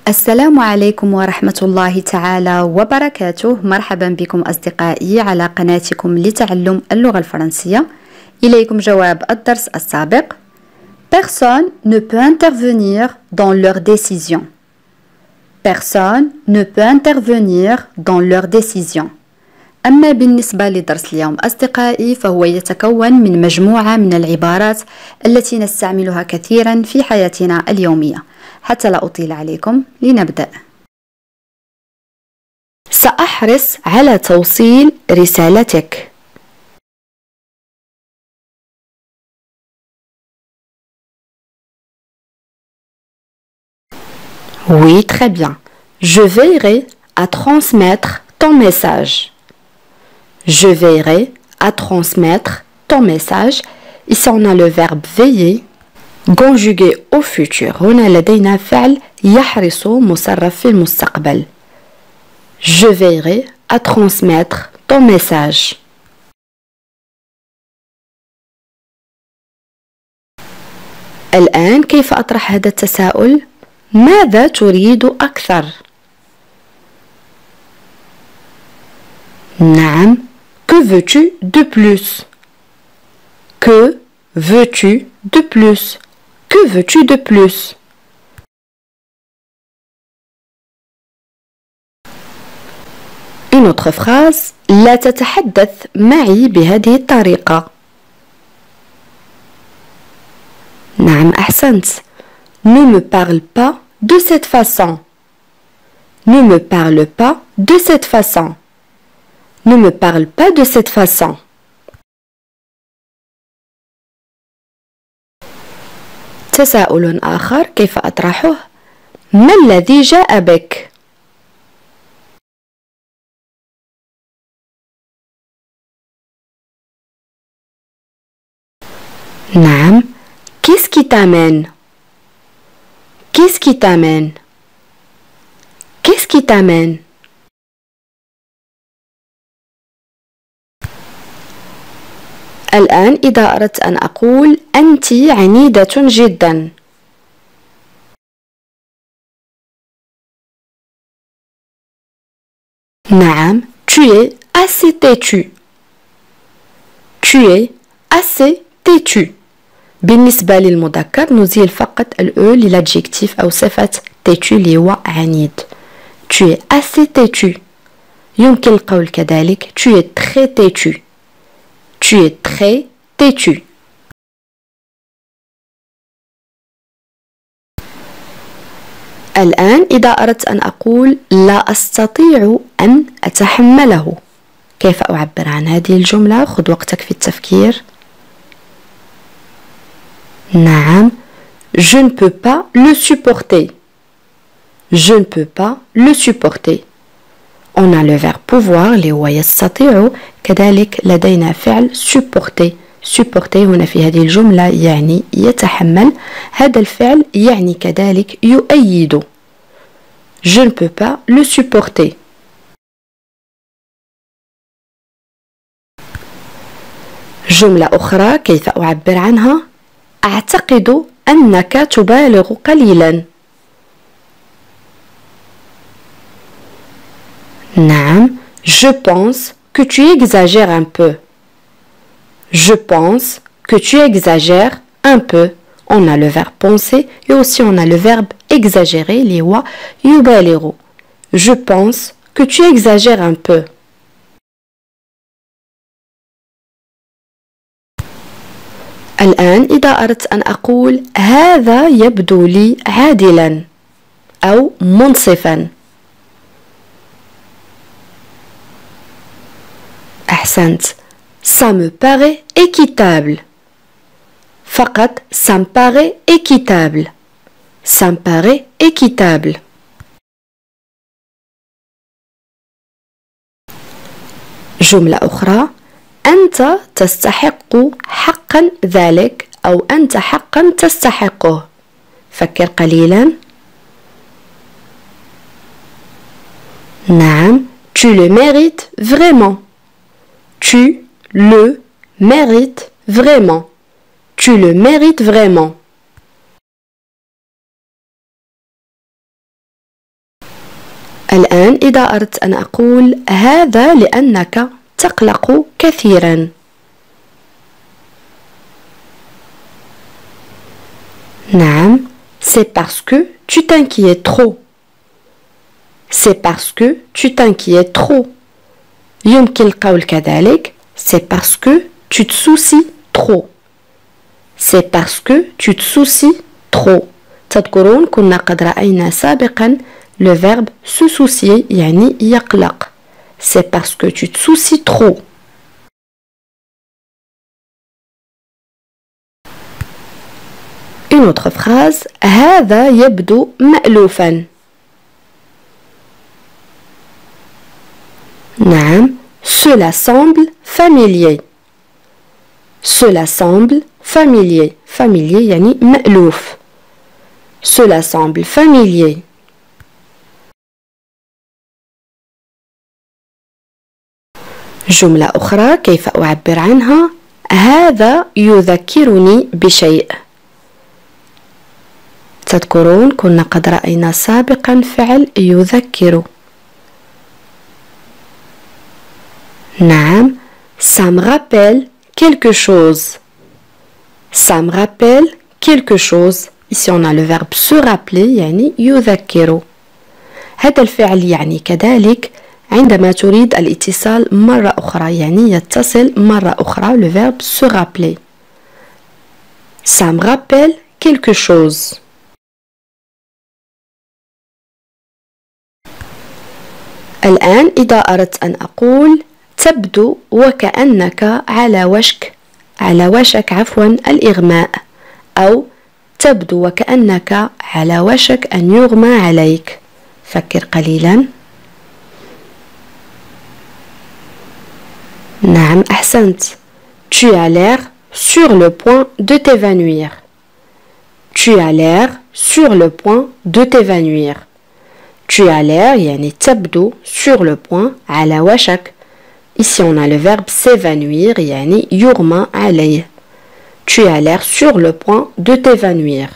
السلام عليكم ورحمة الله تعالى وبركاته. مرحبا بكم أصدقائي على قناتكم لتعلم اللغة الفرنسية. إليكم جواب الدرس السابق. Personne ne peut intervenir dans leurs décisions. Personne ne peut intervenir dans leurs décisions. أما بالنسبة لدرس اليوم أصدقائي فهو يتكون من مجموعة من العبارات التي نستعملها كثيرا في حياتنا اليومية. حتى لا أطيل عليكم لنبدأ. سأحرص على توصيل رسالتك. Oui, très bien. Je veillerai à transmettre ton message. Je veillerai à transmettre ton message. Ici, on a le verbe veiller conjugué au futur. هنا لدينا فعل يحرص مصرف في المستقبل. Je veillerai à transmettre ton message. الآن كيف أطرح هذا التساؤل؟ ماذا تريد أكثر؟ نعم. Que veux-tu de plus? Que veux-tu de plus? Que veux-tu de plus? Une autre phrase. لا تتحدث معي بهذه الطريقة. نعم أحسنت. Ne me parle pas de cette façon. Ne me parle pas de cette façon. Ne me parle pas de cette façon. تساؤل آخر كيف أطرحه؟ ما الذي جاء بك؟ نعم. Qu'est-ce qui t'amène? Qu'est-ce qui t'amène? Qu'est-ce qui t'amène? الآن إذا أردت أن أقول أنت عنيدة جدا. نعم. Tu es assez têtu. Tu es assez têtu. بالنسبة للمذكر نزيل فقط الأو للادجكتيف أو صفة têtu اللي هو عنيد. Tu es assez têtu. يمكن القول كذلك Tu es très têtu. Tu es très têtu. الآن إذا أردت أن أقول لا أستطيع أن أتحمله، كيف أعبر عن هذه الجملة؟ خذ وقتك في التفكير. نعم. Je ne peux pas le supporter. Je ne peux pas le supporter. On a le verbe pouvoir اللي هو يستطيع، كذلك لدينا فعل supporter. supporter هنا في هذه الجملة يعني يتحمل. هذا الفعل يعني كذلك يؤيد. Je ne peux pas le supporter. جملة أخرى كيف أعبر عنها؟ أعتقد أنك تبالغ قليلا. نعم. Je pense que tu exagères un peu. Je pense que tu exagères un peu. On a le verbe penser et aussi on a le verbe exagérer اللي هو يبالغ. Je pense que tu exagères un peu. الآن إذا أردت أن أقول هذا يبدو لي عادلا أو منصفا. أحسنت. Ça me paraît équitable. فقط ça me paraît équitable. Ça me paraît équitable. جملة أخرى. أنت تستحق حقا ذلك أو أنت حقا تستحقه. فكر قليلا. نعم. Tu le mérites vraiment. Tu le mérites vraiment. Tu le mérites vraiment. الآن إذا أردت أن أقول هذا لأنك تقلق كثيرا. نعم. C'est parce que tu t'inquiètes trop. C'est parce que tu t'inquiètes trop. يمكن القول كذلك c'est parce que tu te soucies trop. C'est parce que tu te soucies trop. تذكرون كنا قد رأينا سابقا le verbe se soucier يعني يقلق. C'est parce que tu te soucies trop. Une autre phrase. هذا يبدو مألوفا. نعم. Cela semble familier. Cela semble familier. Familier يعني مألوف. Cela semble familier. جملة أخرى كيف أعبر عنها؟ هذا يذكرني بشيء. تذكرون كنا قد رأينا سابقا فعل يذكر. نعم. Ça me rappelle quelque chose. Ça me rappelle quelque chose. Ici on a le verbe se rappeler يعني يذكر. هذا الفعل يعني كذلك عندما تريد الاتصال مرة أخرى يعني يتصل مرة أخرى le verbe se rappeler. Ça me rappelle quelque chose. الآن إذا أردت أن أقول تبدو وكأنك على وشك الإغماء أو تبدو وكأنك على وشك أن يغمى عليك. فكر قليلا. نعم أحسنت. Tu as l'air sur le point de t'évanouir. Tu as l'air sur le point de t'évanouir. Tu as l'air يعني تبدو sur le point على وشك. Ici on a le verbe s'évanouir يعني يغمى عليه. Tu as l'air sur le point de t'évanouir.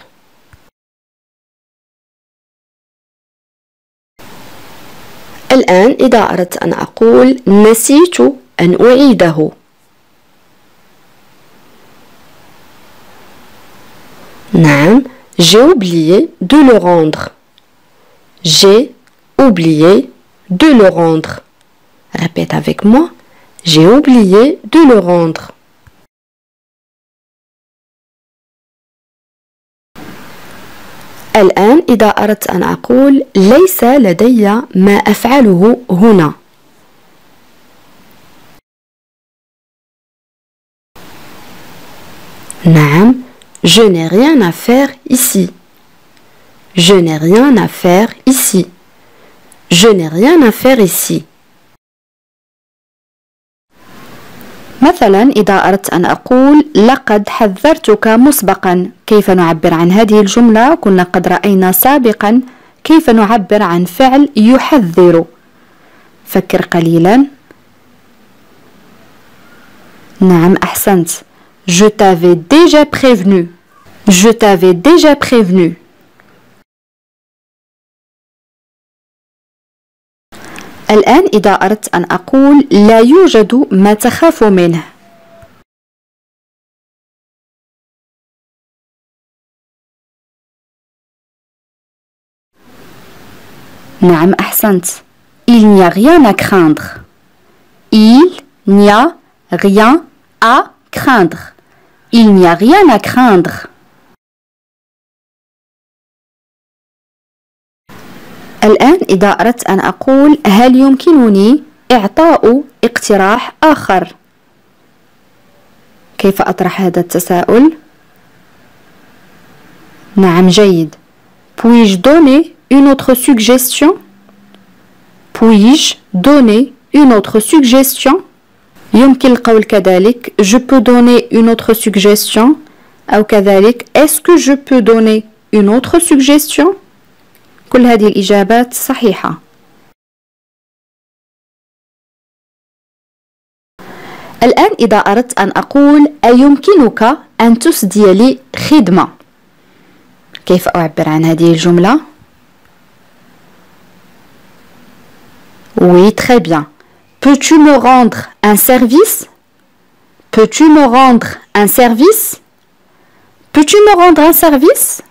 الآن إذا أردت أن أقول نسيت أن أعيده. نعم. J'ai oublié de le rendre. J'ai oublié de le rendre. Répète avec moi. J'ai oublié de le rendre. الآن إذا أردت أن أقول ليس لدي ما أفعله هنا. نعم. Je n'ai rien à faire ici. Je n'ai rien à faire ici. Je n'ai rien à faire ici. مثلا إذا أردت أن أقول لقد حذرتك مسبقا، كيف نعبر عن هذه الجملة؟ كنا قد رأينا سابقا كيف نعبر عن فعل يحذر. فكر قليلا. نعم أحسنت. Je t'avais déjà prévenu. Je t'avais déjà prévenu. الآن إذا أردت أن أقول لا يوجد ما تخاف منه. نعم أحسنت. Il n'y a rien à craindre. Il n'y a rien à craindre. Il n'y a rien à craindre. الآن إذا أردت أن أقول هل يمكنني إعطاء اقتراح آخر؟ كيف أطرح هذا التساؤل؟ نعم جيد. Puis-je donner une autre suggestion? Puis-je donner une autre suggestion? يمكن القول كذلك Je peux donner une autre suggestion أو كذلك Est-ce que je peux donner une autre suggestion؟ كل هذه الإجابات صحيحة. الآن إذا أردت أن أقول أيمكنك أن تسدي لي خدمة؟ كيف أعبر عن هذه الجملة؟ Oui, très bien. Peux-tu me rendre un service? Peux-tu me rendre un service? Peux-tu me rendre un service?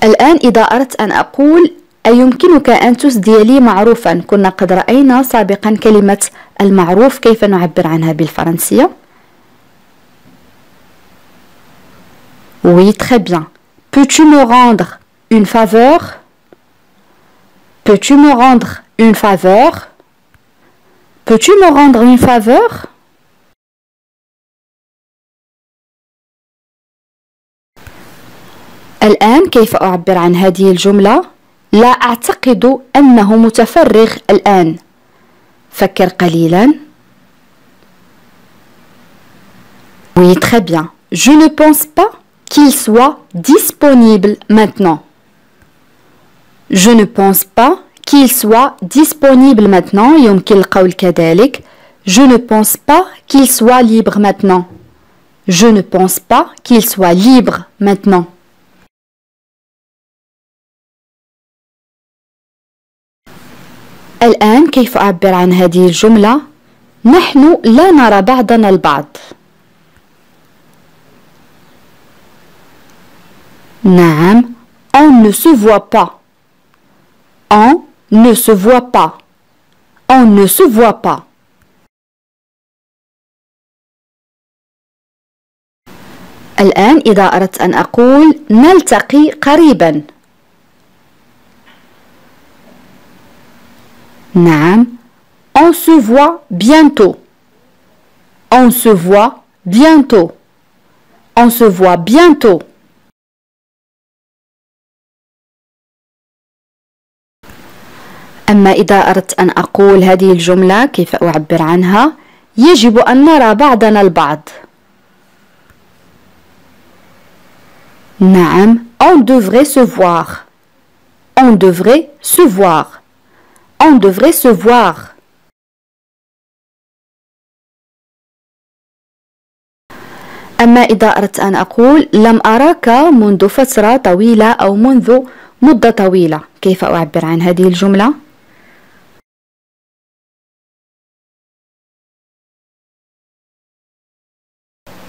الآن إذا أردت أن أقول أيمكنك أن تسدي لي معروفا، كنا قد رأينا سابقا كلمة المعروف كيف نعبر عنها بالفرنسية. Oui, très bien. Peux-tu me rendre une faveur? Peux-tu me rendre une faveur? Peux-tu me rendre une faveur? الآن كيف أعبر عن هذه الجملة؟ لا أعتقد أنه متفرغ الآن. فكر قليلا. Oui, très bien. Je ne pense pas qu'il soit disponible maintenant. Je ne pense pas qu'il soit disponible maintenant. يمكن القول كذلك. Je ne pense pas qu'il soit libre maintenant. Je ne pense pas qu'il soit libre maintenant. الآن كيف أعبر عن هذه الجملة؟ نحن لا نرى بعضنا البعض. نعم. On ne se voit pas. On ne se voit pas. On ne se voit pas. الآن إذا أردت أن أقول نلتقي قريبا. نعم. On se voit bientôt. On se voit bientôt. On se voit bientôt. أما إذا أردت أن أقول هذه الجملة كيف أعبر عنها؟ يجب أن نرى بعضنا البعض. نعم. On devrait se voir. On devrait se voir. On devrait se voir. أما إذا أردت أن أقول لم أراك منذ فترة طويلة أو منذ مدة طويلة، كيف أعبر عن هذه الجملة؟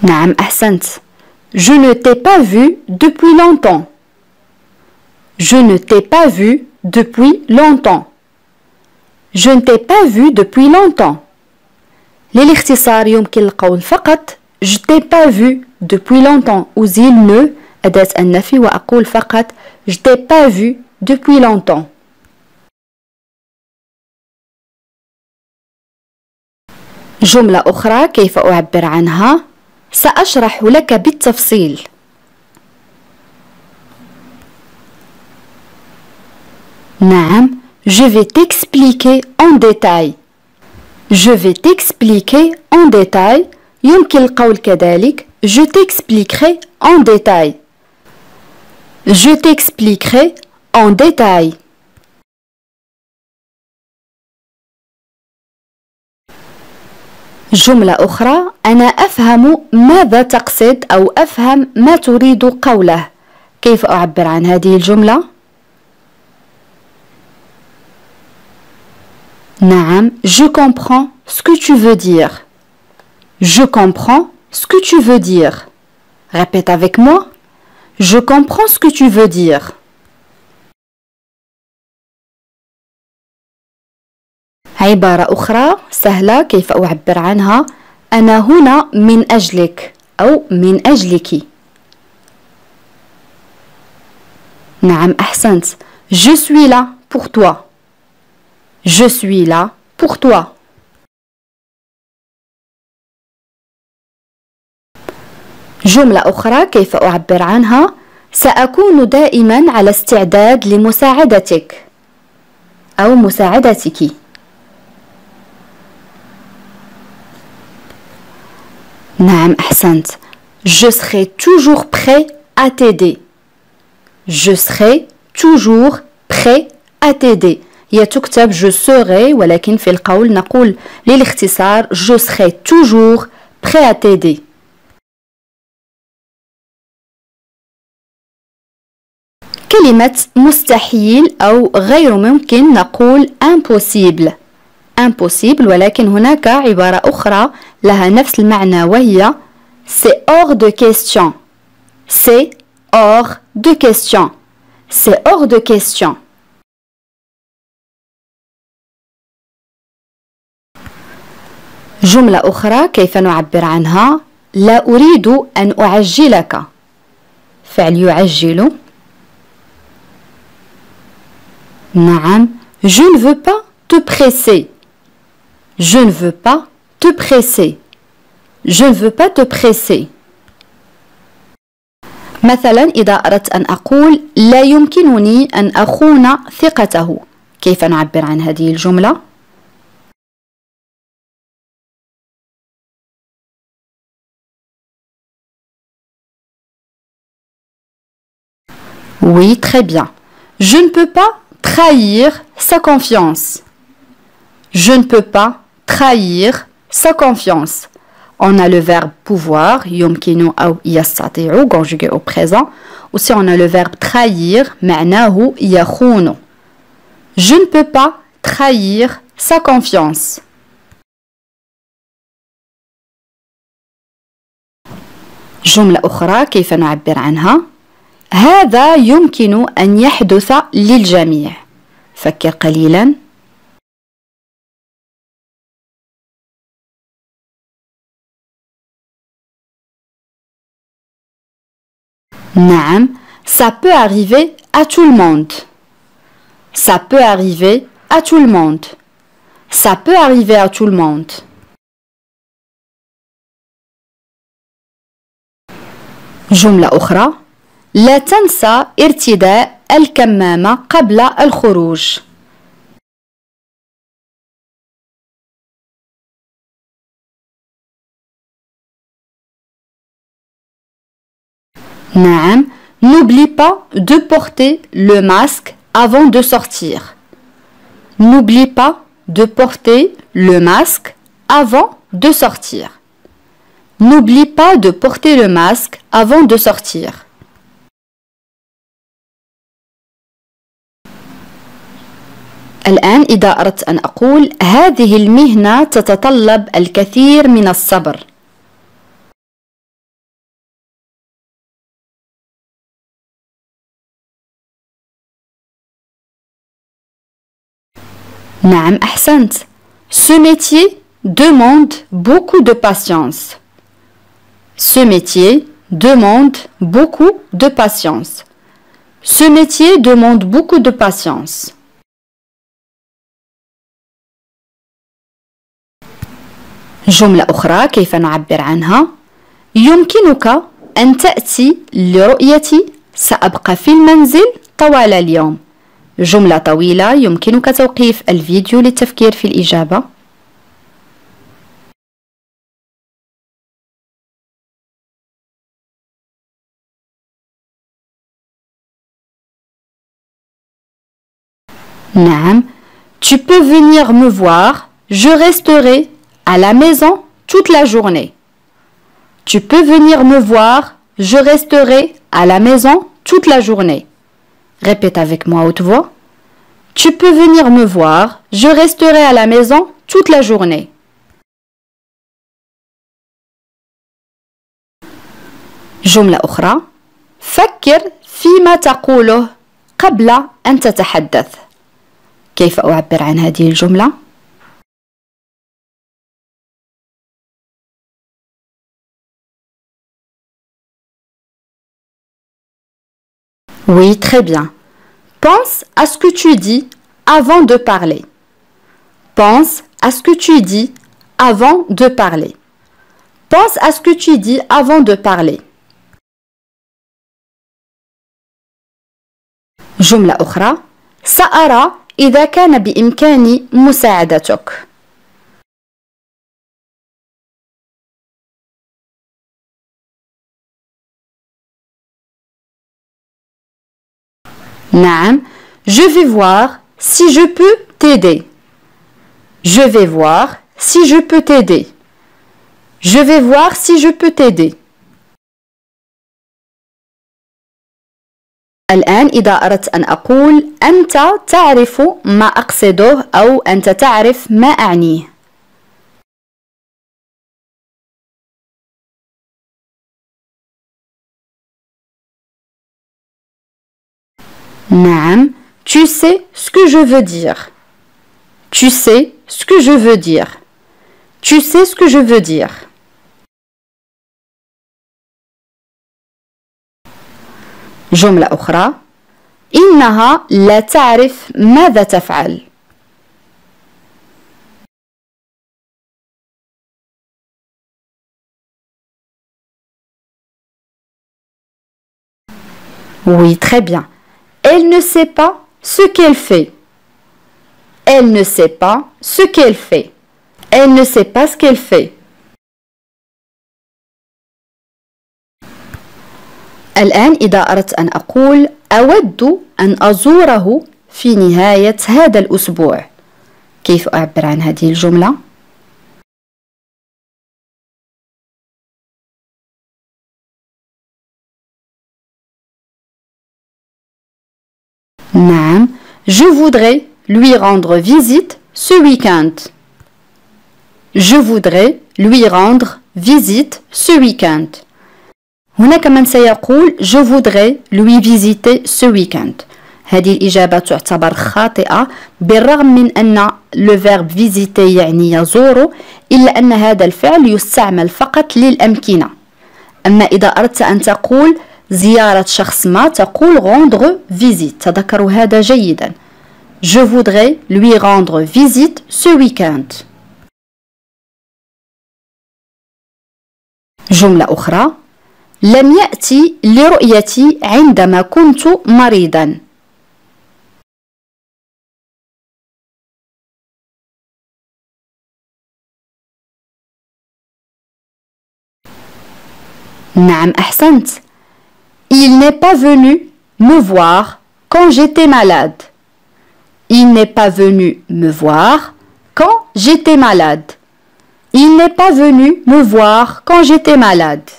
نعم أحسنت. Je ne t'ai pas vu depuis longtemps. Je ne t'ai pas vu depuis longtemps. Je ne t'ai pas vu depuis longtemps. للاختصار يمكن القول فقط je t'ai pas vu depuis longtemps. أزيل ne أداة النفي وأقول فقط je t'ai pas vu depuis longtemps. جملة أخرى كيف أعبر عنها؟ سأشرح لك بالتفصيل. نعم. Je vais t'expliquer en détail. Je vais t'expliquer en détail. يمكن القول كذلك je t'expliquerai en détail. Je t'expliquerai en détail. جملة أخرى أنا أفهم ماذا تقصد أو أفهم ما تريد قوله. كيف أعبر عن هذه الجملة؟ نعم. Je comprends ce que tu veux dire. Je comprends ce que tu veux dire. Répète avec moi. Je comprends ce que tu veux dire. عبارة أخرى سهلة كيف أعبر عنها؟ أنا هنا من أجلك أو من أجلك. نعم أحسنت. Je suis là pour toi. Je suis là pour toi. جملة أخرى كيف أعبر عنها؟ سأكون دائما على استعداد لمساعدتك أو مساعدتك. نعم أحسنت. Je serai toujours prêt à t'aider. Je serai toujours prêt à t'aider. هي تكتب je serai ولكن في القول نقول للاختصار je serai toujours prêt à t'aider. كلمة مستحيل أو غير ممكن نقول impossible. impossible، ولكن هناك عبارة أخرى لها نفس المعنى وهي c'est hors de question. c'est hors de question. c'est hors de question. جملة أخرى كيف نعبر عنها؟ لا أريد أن أعجلك. فعل يعجل. نعم. Je ne veux pas te presser. Je ne veux pas te presser. Je ne veux pas te presser. مثلا إذا أردت أن أقول لا يمكنني أن أخون ثقته، كيف نعبر عن هذه الجملة؟ Oui, très bien. Je ne peux pas trahir sa confiance. Je ne peux pas trahir sa confiance. On a le verbe pouvoir, يمكن أو يستطيع, conjugué au présent. Aussi, on a le verbe trahir, معناه يخون. Je ne peux pas trahir sa confiance. جملة أخرى كيف نعبر عنها؟ هذا يمكن أن يحدث للجميع. فكر قليلا. نعم. Ça peut arriver à tout le monde. Ça peut arriver à tout le monde. Ça peut arriver à tout le monde. جملة أخرى. لا تنسى ارتداء الكمامة قبل الخروج. نعم. N'oublie pas de porter le masque avant de sortir. N'oublie pas de porter le masque avant de sortir. N'oublie pas de porter le masque avant de sortir. الآن إذا أردت أن أقول هذه المهنة تتطلب الكثير من الصبر. نعم أحسنت. Ce métier demande beaucoup de patience. Ce métier demande beaucoup de patience. Ce métier demande beaucoup de patience. جملة أخرى كيف نعبر عنها؟ يمكنك أن تأتي لرؤيتي. سأبقى في المنزل طوال اليوم. جملة طويلة يمكنك توقيف الفيديو للتفكير في الإجابة. نعم. Tu peux venir me voir. Je resterai à la maison toute la journée. Tu peux venir me voir. Je resterai à la maison toute la journée. Répète avec moi à haute voix. Tu peux venir me voir. Je resterai à la maison toute la journée. جملة أخرى. فكر فيما تقوله قبل أن تتحدث. كيف أعبر عن هذه الجملة؟ Oui, très bien. Pense à ce que tu dis avant de parler. Pense à ce que tu dis avant de parler. Pense à ce que tu dis avant de parler. جملة أخرى. سأرى إذا كان بإمكاني مساعدتك. نعم. Je vais voir si je peux t'aider. Je vais voir si je peux t'aider. Je vais voir si je peux t'aider. الآن إذا أردت أن أقول أنت تعرف ما أقصده أو أنت تعرف ما أعنيه. نعم. Tu sais ce que je veux dire. Tu sais ce que je veux dire. Tu sais ce que je veux dire. جملة أخرى. إنها لا تعرف ماذا تفعل. Oui, très bien. Elle ne sait pas ce qu'elle fait. Elle ne sait pas ce qu'elle fait. Elle ne sait pas ce qu'elle fait. الآن إذا أردت أن أقول أود أن أزوره في نهاية هذا الأسبوع، كيف أعبر عن هذه الجملة؟ نعم. Je voudrais lui rendre visite ce week-end. Je voudrais lui rendre visite ce week-end. هناك من سيقول je voudrais lui visiter ce week-end. هذه الإجابة تعتبر خاطئة بالرغم من أن le verbe visiter يعني يزور، إلا أن هذا الفعل يستعمل فقط للأمكنة. أما إذا أردت أن تقول زيارة شخص ما تقول rendre visite. تذكروا هذا جيدا. Je voudrais lui rendre visite ce week-end. جملة أخرى. لم يأتي لرؤيتي عندما كنت مريضا. نعم أحسنت. Il n'est pas venu me voir quand j'étais malade. Il n'est pas venu me voir quand j'étais malade. Il n'est pas venu me voir quand j'étais malade.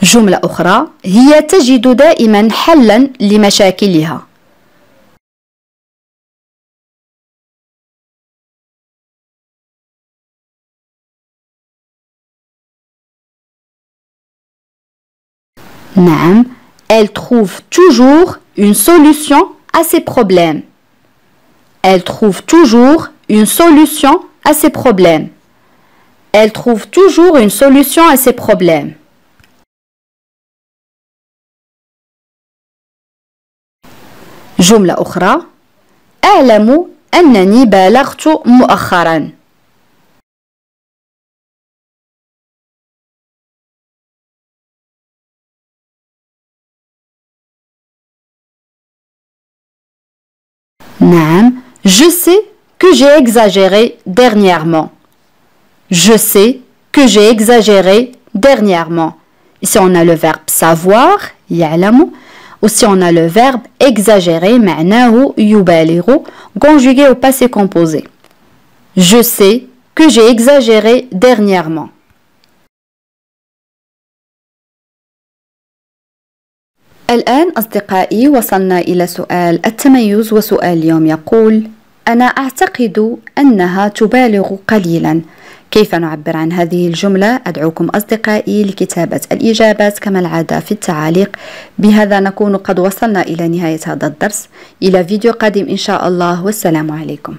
جملة أخرى. هي تجد دائما حلا لمشاكلها. نعم. Elle trouve toujours une solution à ses problèmes. Elle trouve toujours une solution à ses problèmes. Elle trouve toujours une solution à ses problèmes. جملة أخرى. أعلم أنني بالغت مؤخرا. نعم. Je sais que j'ai exagéré dernièrement. Je sais que j'ai exagéré dernièrement. Ici on a le verbe savoir, يعلم. Aussi on a le verbe exagérer, معناه يبالغ, conjugué au passé composé. Je sais que j'ai exagéré dernièrement. الآن أصدقائي وصلنا إلى سؤال التميز، وسؤال اليوم يقول: أنا أعتقد أنها تبالغ قليلا. كيف نعبر عن هذه الجملة؟ أدعوكم أصدقائي لكتابة الإجابات كما العادة في التعاليق. بهذا نكون قد وصلنا إلى نهاية هذا الدرس. إلى فيديو قادم إن شاء الله، والسلام عليكم.